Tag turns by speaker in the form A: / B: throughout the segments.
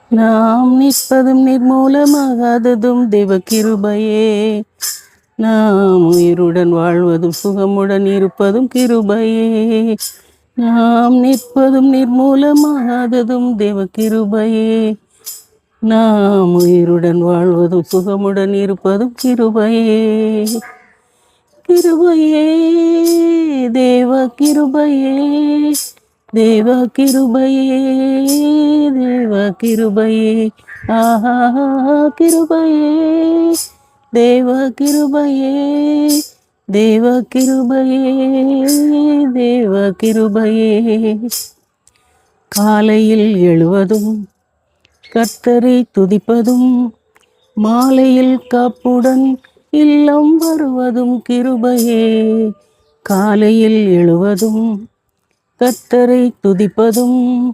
A: நாம் நிற்பதும் நிர்மூலமாகாததும் தேவ கிருபையே. நாம் உயிருடன் வாழ்வதும் சுகமுடன் இருப்பதும் கிருபையே. நாம் நிற்பதும் நிர்மூலமாகாததும் தேவ கிருபையே. நாம் உயிருடன் வாழ்வதும் சுகமுடன் இருப்பதும் கிருபையே. கிருபையே, தேவ கிருபையே, தேவ கிருபையே, தேவ கிருபையே. ஆஹா, கிருபையே, தேவ கிருபையே, தேவ கிருபையே, தேவ கிருபையே. காலையில் எழுவதும் கர்த்தரை துதிப்பதும், மாலையில் காப்புடன் இல்லம் வருவதும் கிருபையே. காலையில் எழுவதும் கர்த்தரை துதிப்பதும்,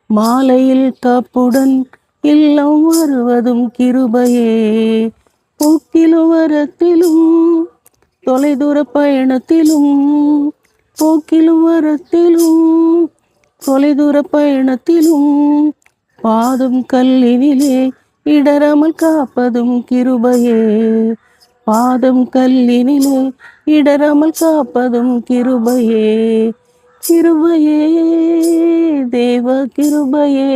A: மாலையில் காப்புடன் இல்லம் வருவதும் கிருபையே. போக்கிலும் வரத்திலும் தொலைதூர பயணத்திலும், போக்கிலும் வரத்திலும் தொலைதூர பயணத்திலும், பாதம் கல்லினிலே இடராமல் காப்பதும் கிருபையே. பாதம் கல்லினிலே இடராமல் காப்பதும் கிருபையே. கிருபையே, தேவ கிருபையே,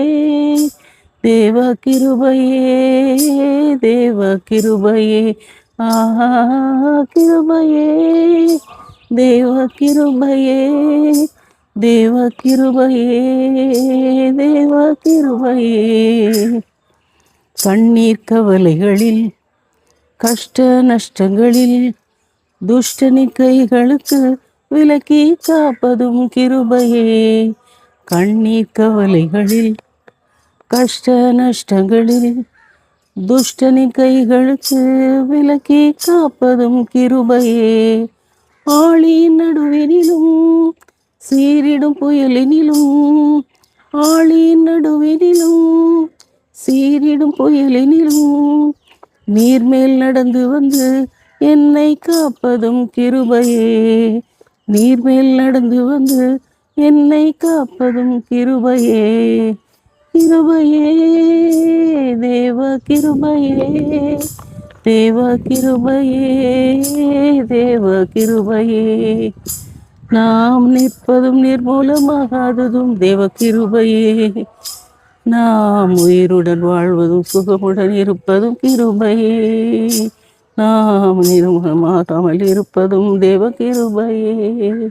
A: தேவ கிருபையே, தேவ கிருபையே. ஆஹா, கிருபையே, தேவ கிருபையே, தேவ கிருபையே, தேவ கிருபையே. கண்ணீர் கவலைகளில் கஷ்ட நஷ்டங்களில் துஷ்டனின் கைகளுக்கு விலக்கி காப்பதும் கிருபையே. கண்ணீர் கவலைகளில் கஷ்ட நஷ்டங்களில் துஷ்டனின் கைகளுக்கு விலக்கி காப்பதும் கிருபையே. ஆழியின் நடுவினிலும் சீரிடும் புயலினிலும், ஆழியின் நடுவினிலும் சீரிடும் புயலினிலும், நீர்மேல் நடந்து வந்து என்னை காப்பதும் கிருபையே. நீர்மேல் நடந்து வந்து என்னை காப்பதும் கிருபையே. கிருபையே, தேவ கிருபையே, தேவ கிருபையே, தேவ கிருபையே. நாம் நிற்பதும் நிர்மூலமாகாததும் தேவ கிருபையே. நாம் உயிருடன் வாழ்வதும் சுகமுடன் இருப்பதும் கிருபையே. நாம் நிர்மூலமாகாமல் இருப்பதும் தேவ கிருபையே.